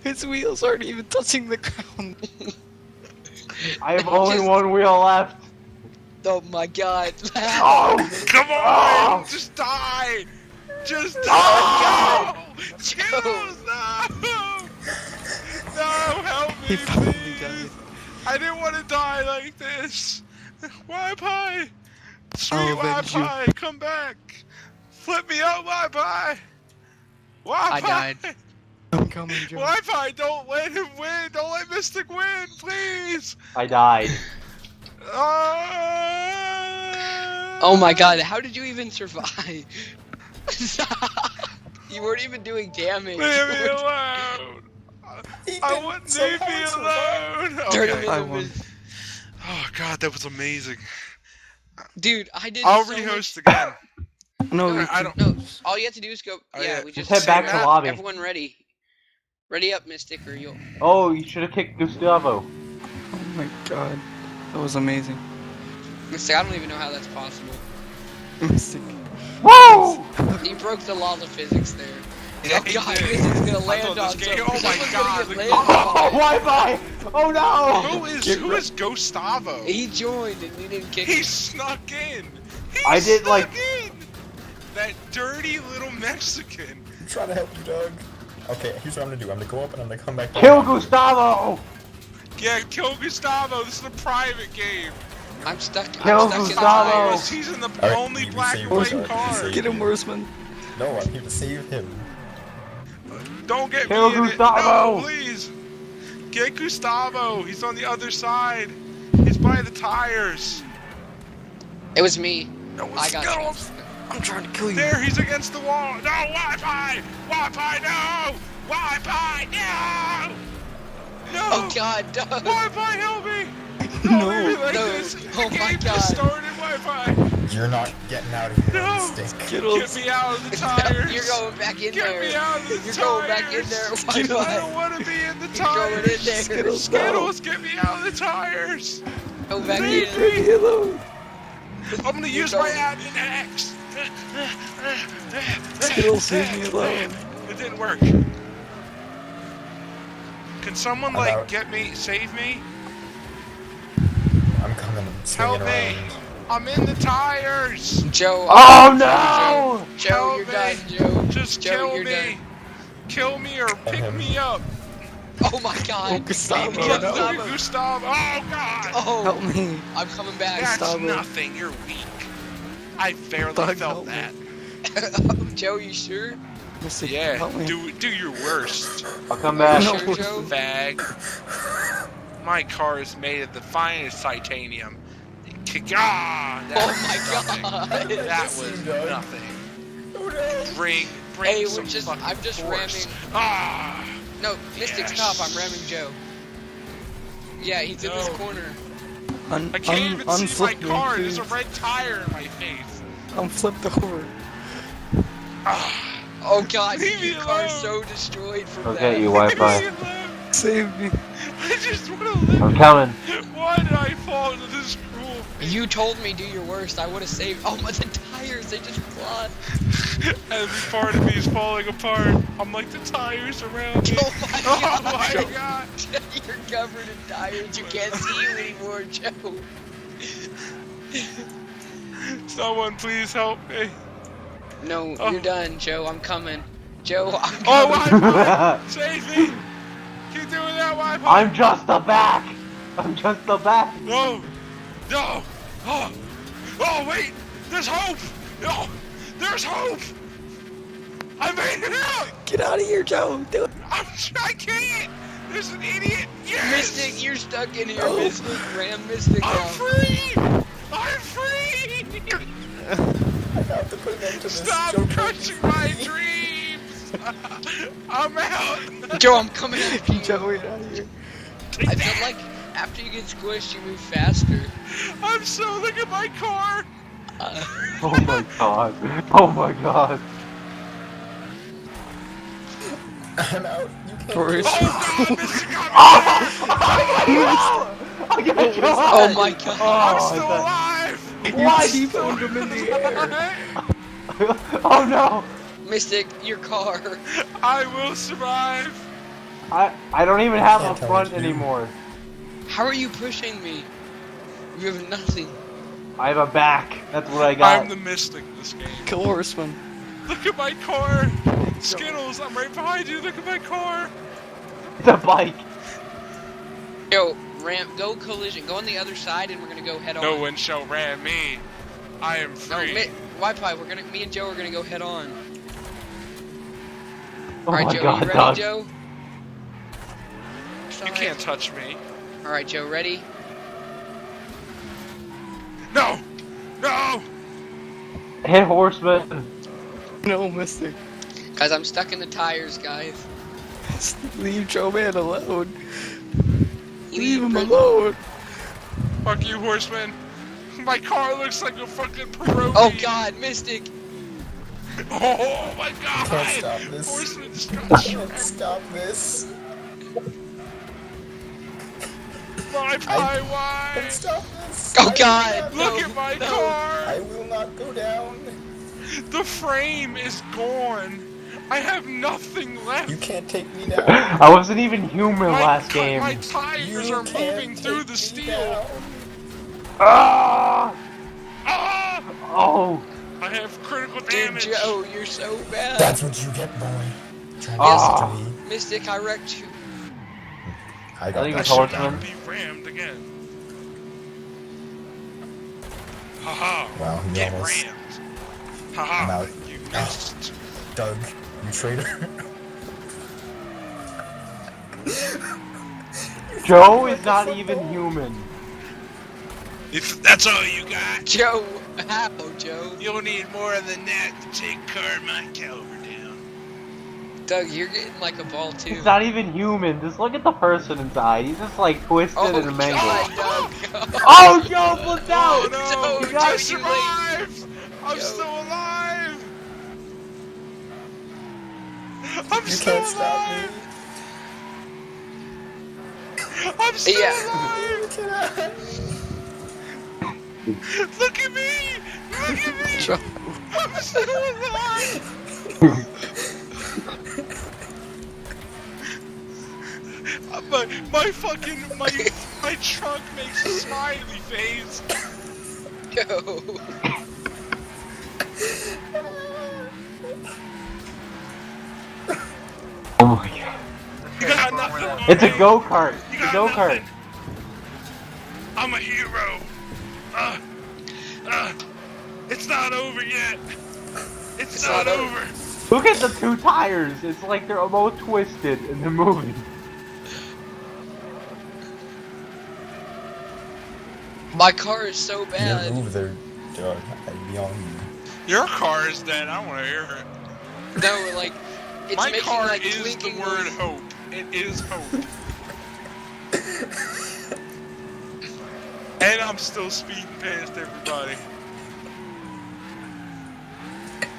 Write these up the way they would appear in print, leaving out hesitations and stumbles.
His wheels aren't even touching the ground. I have only one wheel left. Oh my god. Oh, Come on! Just die! Just die! No! Skittles, no! No, help me, He probably please! died. I didn't want to die like this! Wi-Fi! Sweet I'll avenge you. Wi-Fi, come back! Flip me up, Wi-Fi! Wi-Fi! I died. I'm coming, Joe. Wi-Fi, don't let him win! Don't let Mystic win, please! I died. Oh my god, how did you even survive? You weren't even doing damage. Leave me alone! I wouldn't leave me alone! Okay. I won. Oh god, that was amazing. Dude, I did I'll so rehost much... again. No, you I don't. No, all you have to do is go... Oh, yeah, yeah. we Just just... head back to lobby. Everyone ready. Ready up, Mystic, or you'll... Oh, you should have kicked Gustavo. Oh my god. That was amazing. Mystic, I don't even know how that's possible. Mystic. Woo! He broke the laws of physics there. Yeah, Oh he god, did. Mystic's gonna I land thought on this game- something. oh my Someone's god, gonna the- get landed Oh, on. Wi-Fi! Oh no! Who is Gustavo? He joined and you didn't kick He him. snuck in. He I did, snuck like- in. That dirty little Mexican. I'm trying to help you, Doug. Okay, here's what I'm gonna do. I'm gonna go up and I'm gonna come back down. Kill Gustavo! Yeah, kill Gustavo. This is a private game. I'm stuck. Kill I'm stuck in the Gustavo. tires. He's in the Alright, only you black save and white yourself. car. You save- Get him, Worseman. No, I'm here to save him. Don't get Kill me in Gustavo. it. No, please. Get Gustavo. He's on the other side. He's by the tires. It was me. No, I got Skittles. I'm trying to kill you. There, he's against the wall. No, Wi-Fi. Wi-Fi, no. Wi-Fi, no. No. Oh god, Doug. Wi-Fi, help me. No. Don't leave me like No. this. The Oh my game God. just started, Wi-Fi. You're not getting out of here, No. Mystic. Get me out of the tires. You're going back in Get there. me out of the You're tires. going back in there. I Wi-Fi. don't want to be in the You're going tires. in there. Skittles, get me out of the tires. Go back Leave in. me. Leave me alone. I'm gonna use my admin X. Skittles, leave me alone. It didn't work. Can someone I'm like out. get me, save me? I'm coming, swinging Help me. around. I'm in the tires. Joe. Oh no! Joe, Help you're me. done, Joe. Just Joe, kill you're me. done. Kill me or pick him. me up. Oh my god. Oh, Gustavo. Leave me Look, alone. look at Gustavo. Oh god. Oh, Help me. I'm coming back. That's Gustavo. nothing. You're weak. I barely Doug, felt help me. that. Joe, you sure? Mystic, Yeah. help me. Do your worst. I'll come back. No. Sure, Joe? Fag. My car is made of the finest titanium. Ah, that Oh was my nothing. god. That was Doug. nothing. Oh no! Bring Hey, we're some just- fucking I'm just force. ramming- Ah, No, Mystic, Yes. stop. I'm ramming Joe. Yeah, he's in this No. corner. I can't even see my unflip me, car. There's a please. red tire in my face. I'm flipped over. Ah, Oh god, Leave me your car's alone. so destroyed from Okay, that. you leave me Wi-Fi. alone. Save me. I just want to live. I'm coming. Why did I fall into this cruel? You told me do your worst. I would have saved. Oh my, the tires, they just fly. Every part of me is falling apart. I'm like the tires around me. Oh my Oh god. my god. You're covered in tires. You can't see you anymore, Joe. Someone please help me. No, Oh. you're done, Joe. I'm coming. Joe, I'm Oh, coming. Wi-Fi! Save me! Keep doing that, Wi-Fi! I'm just the back. I'm just the back. No! No! Oh! Oh, wait! There's hope! No! There's hope! I made it out! Get out of here, Joe. Do it. I can't! There's an idiot! Yes! Mystic, you're stuck in here. Oh. Mystic, ram Mystic I'm down. free! I'm free! I have to put an end to this. Stop Joe, crushing my dreams! I'm out! Joe, I'm coming after you. Joe, get out of here. I feel like after you get squished, you move faster. I'm so look at my car! Oh my god. Oh my god. I'm out. You can't. Forrest. Oh god, Mr. God! I got you. Oh my god. I'm Oh, still alive! You What? T-boned him in the air. Oh no. Mystic, your car. I will survive. I don't even have Can't a tell front it's you. anymore. How are you pushing me? You have nothing. I have a back. That's what I got. I'm the mystic in this game. Kill Horseman. Look at my car. Skittles, I'm right behind you. Look at my car. It's a bike. Yo, ramp, go collision. Go on the other side, and we're gonna go head on. No one shall ram me. I am No, free. Wi-Fi. Me and Joe are gonna go head on. Oh All right, my Joe, god, you ready, Doug. Joe? You can't touch me. All right, Joe, ready? No! No! Hit Horseman. No, Mystic. Guys, I'm stuck in the tires, guys. Leave Joe Man alone. You Leave him Brent- alone. Fuck you, horseman. My car looks like a fucking pierogi. Oh God, Mystic. Oh my god! Can't stop this. Horseman just got Can't shredded. stop this. My pie wine! Can't stop this. Oh, I will God, not- Look No, at my no. car! I will not go down. The frame is gone. I have nothing left. You can't take me down. I wasn't even human last My game. tires You are can't moving take through the me steel. down. Ah! Ah! Oh! I have critical Dude, damage. Joe, you're so bad. That's what you get, boy. Trying to Ah. get to me. Mystic, I wrecked you. I I got think I it's that. should Horseman. not be rammed again. Haha. Wow, he Get almost. rammed. I'm Haha. out. You missed. Doug, you traitor. Joe is not even human. If that's all you got, Joe, how, Joe? you'll need more than that to take Carmine Caliber down. Doug, you're getting like a ball too. He's not even human. Just look at the person inside. He's just like twisted Oh and mangled. God, Doug. Oh, Joe flipped Oh out! no! Joe, You guys I you survived! I'm Joe. still alive! I'm You still can't stop me. alive! I'm still Yeah. alive! Look at me! Look at me! Joe. I'm still alive! My fucking my trunk makes a smiley face. Joe. Oh my god. You got nothing on It's a me. go-kart. You It's a got go-kart. nothing. I'm a hero. It's not over yet. It's not not over. Look at the two tires. It's like they're both twisted and they're moving. My car is so You bad. move there, Doug. I'd be on you. Your car is dead. I don't want to hear it. No, like it's My making car like is the clinking word noise. hope. It is hope. And I'm still speeding past everybody.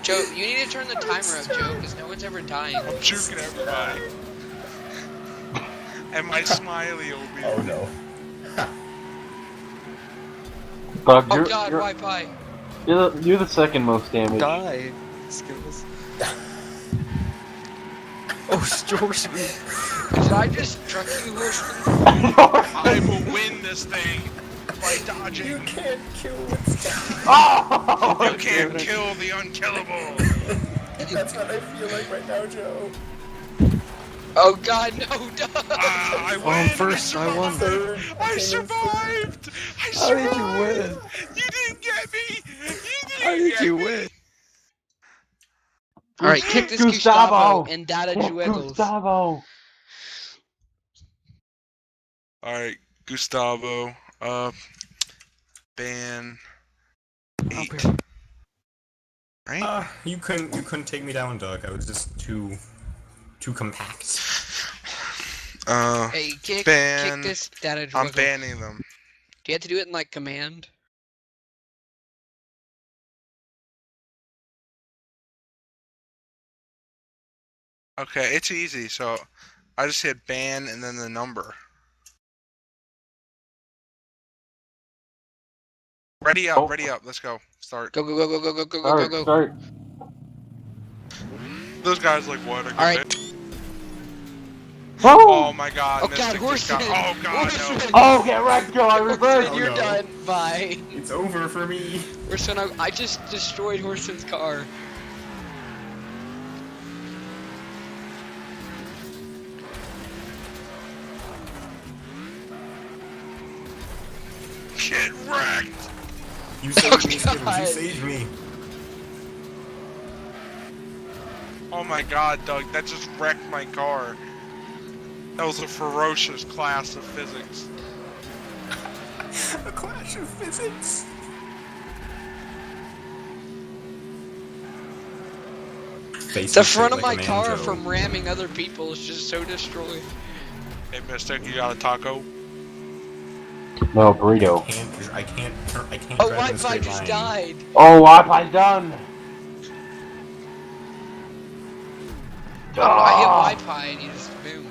Joe, you need to turn the timer up, Joe, because no one's ever dying. I'm juking everybody. And my smiley will be. Oh no. Doug, Oh you're, God, you're, Wi-Fi. you're the second most damage. Die. Skills. Oh, Horseman. Did I just truck you, Horseman? I will win this thing by dodging. You can't kill what's down. Oh! You can't kill the unkillable. That's what I feel like right now, Joe. Oh God, no, Doug. I Oh, win. I'm first. I won. Third. I survived. I How did survived. you win? You didn't get me. You How didn't did get you me. win? All right, kick this Gustavo. Gustavo and Dada Kick Juegos. Gustavo. All right, Gustavo. Ban 8. Okay. Right? You couldn't take me down, Doug. I was just too compact. Hey, kick ban. this Dada Juegos. I'm banning them. Do you have to do it in like command? Okay, it's easy. So I just hit ban and then the number. Ready up, Oh. ready up. Let's go. Start. Go, go, go, go, go, go, go, go, Start, go, go. start. Those guys like what? All right. Oh my god. Oh god, Mystic just got- Horseman! Oh god, no. Horseman! Oh, get wrecked, Joe! I reversed. Horseman, you're no. done. Bye. It's over for me. Horseman, I just destroyed Horseman's car. Get wrecked! You saved me, Skittles. God. You saved me. Oh my god, Doug, that just wrecked my car. That was a ferocious class of physics. A clash of physics. The front of my car from ramming other people is just so destroyed. Hey, Mystic, you got a taco? No, burrito. I can't Oh, drive in a Wi-Fi straight just line. died. Oh, Wi-Fi's done. Oh, I hit Wi-Fi and he just boom.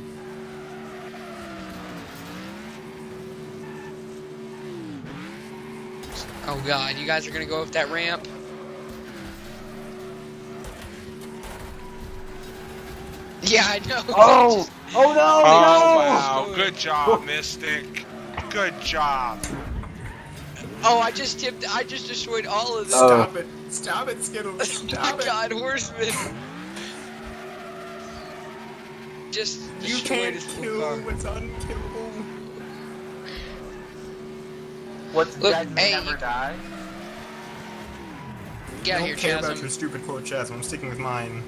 Oh god, you guys are gonna go up that ramp? Yeah, I know. Oh! Oh no! Oh no! wow, good job, Mystic. Good job. Oh, I just destroyed all of them. Stop it! Stop it, Skittles! Oh Stop my it! god, Horseman! Just You destroyed can't his full kill car. what's unkillable. What's Look, dead hey. never die? Get out I here, don't care about Chasm. your stupid quote, Chasm. I'm sticking with mine.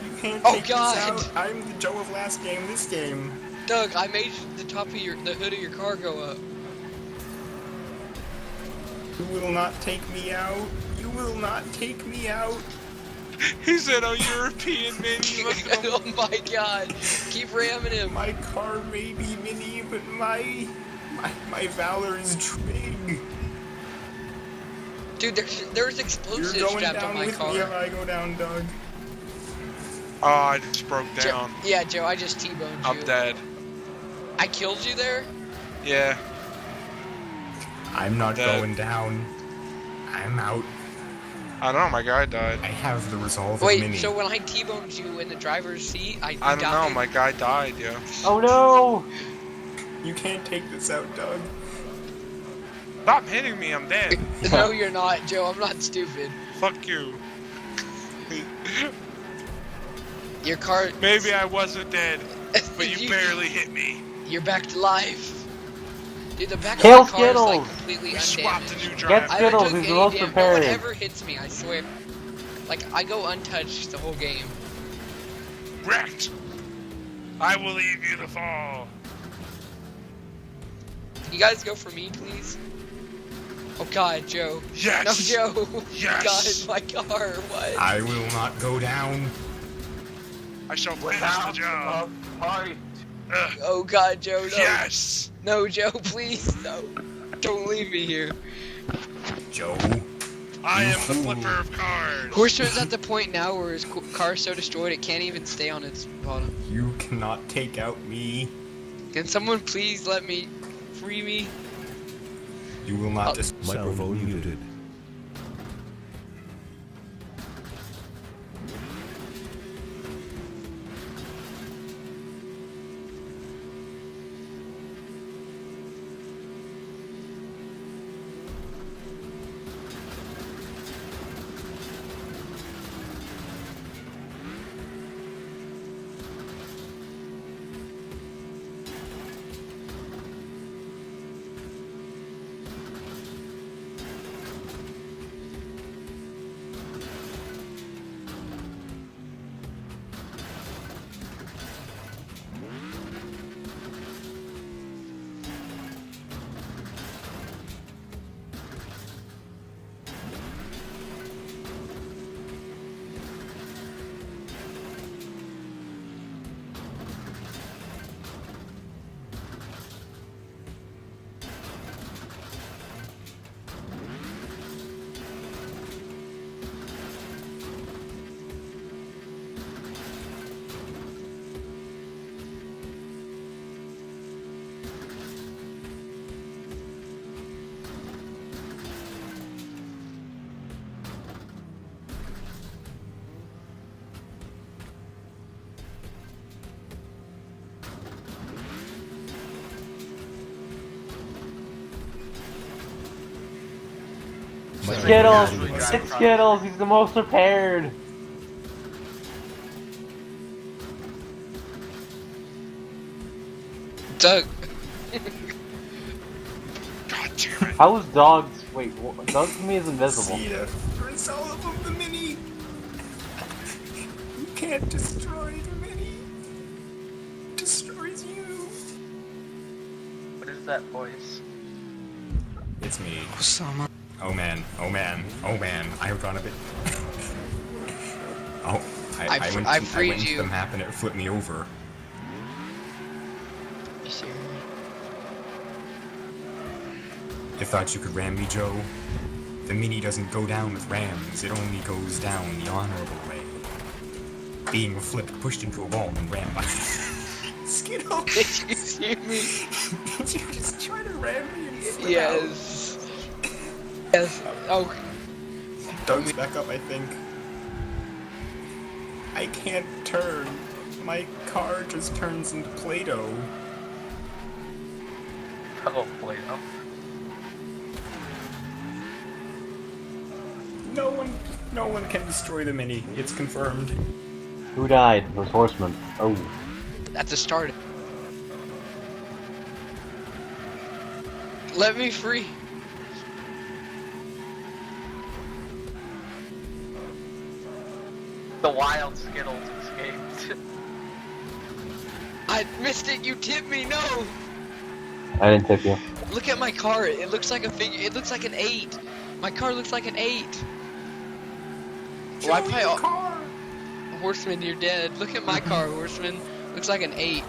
You can't Oh, take God. this out. I'm the Joe of last game. This game. Doug, I made the hood of your car go up. You will not take me out. You will not take me out. He said, "Oh, European mini." Look at him. Oh my god, keep ramming him. My car may be mini, but my valor is big. Dude, there's You're explosives going strapped down on my with car. me if I go down, Doug. Oh, I just broke Joe, down. yeah, Joe, I just T-boned you. I'm dead. I killed you there? Yeah. I'm not Dead. going down. I'm out. I don't know, my guy died. I have the resolve Wait, of mini. so when I T-boned you in the driver's seat, I don't know, my guy died, yeah. Oh no! You can't take this out, Doug. Stop hitting me, I'm dead. No, you're not, Joe. I'm not stupid. Fuck you. Your car. Maybe I wasn't dead, but you barely hit me. You're back to life. Dude, the back Kill of my car is like Skittles. completely We swapped a undamaged. new Get driver. I Skittles, haven't took he's any most damage. No prepared. one ever hits me, I swear. Like, I go untouched the whole game. Wrecked. I will leave you to fall. Can you guys go for me, please? Oh god, Joe. Yes. No, Joe. Yes. God, my car. What? I will not go down. I shall finish the job. Ugh. Oh god, Joe, no. Yes. No, Joe, please, no. Don't leave me here. Joe. I am the flipper of cars. Horseman's at the point now where his car's so destroyed it can't even stay on its bottom. You cannot take out me. Can someone please let me free me? You will not Microphone muted. Skittles! It's Skittles, he's the most prepared! Doug. God damn it. How is Dogs... Wait, Doug to me is invisible. See the result of the mini. You can't destroy the mini. It destroys you. What is that voice? It's me. Osama. Oh man, oh man, oh man. I've gone a bit. Oh, I freed went into you. the map and it flipped me over. You serious? You thought you could ram me, Joe? The mini doesn't go down with rams, it only goes down the honorable way. Being flipped, pushed into a wall, and rammed by. Skittle! Did you see me? Did you just try to ram me and slip out? Yes. Yes. Oh. Doug's back up, I think. I can't turn. My car just turns into Play-Doh. Oh, Play-Doh. No one can destroy the mini. It's confirmed. Who died? It was Horseman. Oh. That's a start. Let me free. The wild Skittles escaped. I missed it. You tipped me. No. I didn't tip you. Look at my car. It looks like a figure. It looks like an 8. My car looks like an 8. Well, I Joe, your probably. car! Horseman, you're dead. Look at my car, Horseman. Looks like an 8.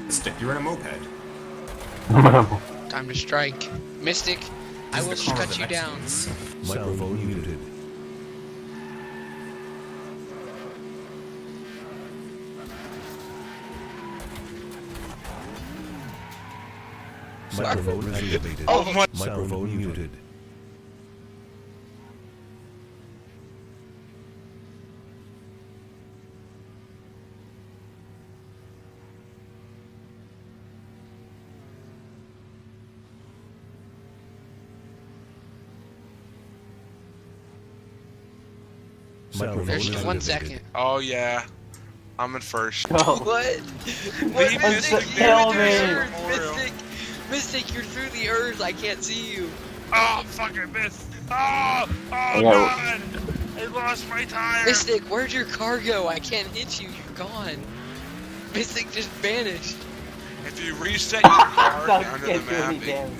Stick, you're in a moped. Time to strike. Mystic, I will This is the car of cut the you down. Mexicans. Microphone muted. Microphone activated. Oh my. Microphone muted. Microphone There's just 1 activated. second. Oh yeah. I'm in first. Go. What? Leave What? Mystic Mystic, there kill you're me. through the earth. Mystic, Mystic, you're through the earth. I can't see you. Oh, fuck, I missed. Oh, Yeah. God. I lost my tire. Mystic, where'd your car go? I can't hit you. You're gone. Mystic just vanished. If you reset your car Doug down to the can't do any map, damage.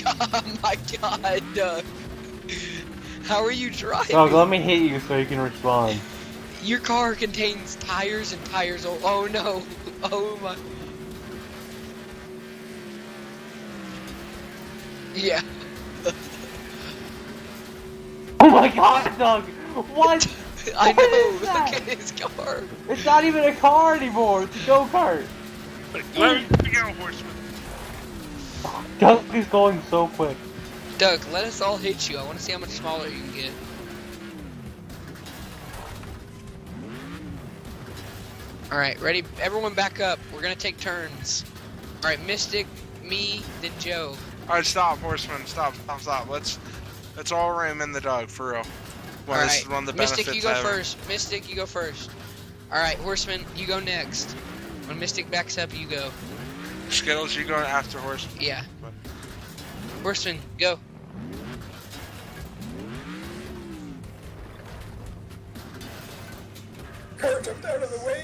Oh my god, Doug. How are you driving? Doug, let me hit you so you can respond. Your car contains tires and tires. Oh no. Oh my. Yeah. Oh my god, Doug! What? I What know. is Look that? at his car. It's not even a car anymore, it's a go-kart! let me go, Horseman. Doug is going so quick. Doug, let us all hit you. I want to see how much smaller you can get. Alright, ready? Everyone back up. We're gonna take turns. Alright, Mystic, me, then Joe. Alright, stop, Horseman. Stop. Let's all ram in the dog, for real. Well, this is one of the Mystic, benefits you go of having- first. Mystic, you go first. Alright, Horseman, you go next. When Mystic backs up, you go. Skittles, you going after Horseman? Yeah. Horseman, go. Car jumped out of the way.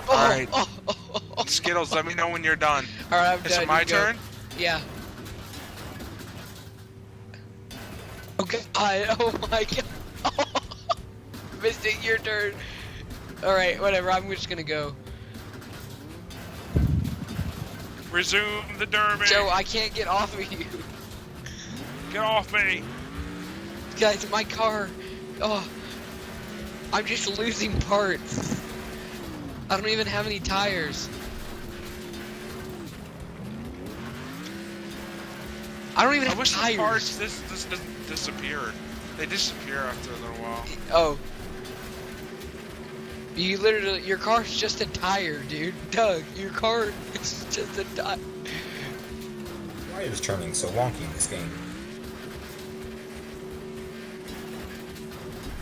Oh, Alright. Skittles, let me know when you're done. Alright, I'm Is done. it my you go. turn? Yeah. Okay. Oh my god. Mystic, your turn. Alright, whatever. I'm just gonna go. Resume the derby. Joe, I can't get off of you. Get off me. Guys, my car. Oh. I'm just losing parts. I don't even have any tires. I don't even I have wish the tires. parts this doesn't disappear. They disappear after a little while. Oh. You literally, your car's just a tire, dude. Doug, your car is just a tire. Why is turning so wonky in this game?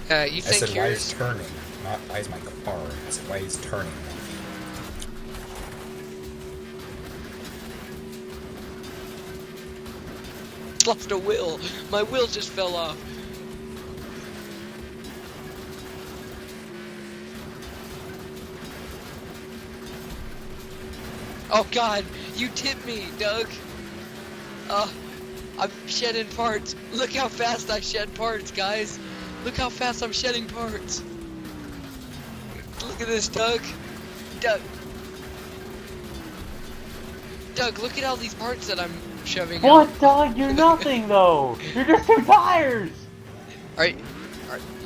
You I think said why is yours? turning, not why is my car. I said why is turning wonky. Lost a wheel. My wheel just fell off. Oh God, you tipped me, Doug. I'm shedding parts. Look how fast I shed parts, guys. Look how fast I'm shedding parts. Look at this, Doug. Doug, look at all these parts that I'm shoving out. What, dog? You're nothing, though. You're just 2 tires.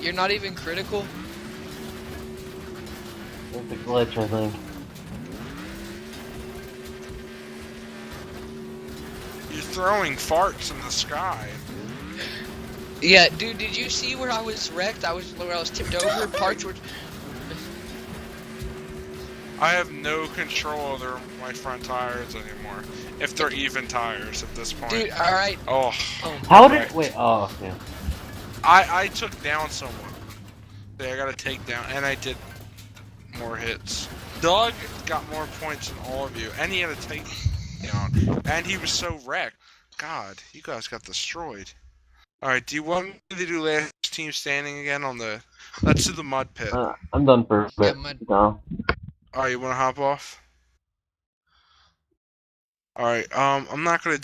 You're not even critical? It's a glitch, I think. You're throwing farts in the sky. Yeah, dude, did you see where I was wrecked? Where I was tipped over, parts were... I have no control over my front tires anymore. If they're even tires at this point. Dude, alright. Oh. How did... Wait, oh, yeah. I took down someone. I got a takedown, and I did more hits. Doug got more points than all of you, and he had a takedown, and he was so wrecked. God, you guys got destroyed. Alright, do you want me to do last team standing again on the... Let's do the mud pit. I'm done for a Yeah, bit. No. Alright, you wanna hop off? Alright, I'm not gonna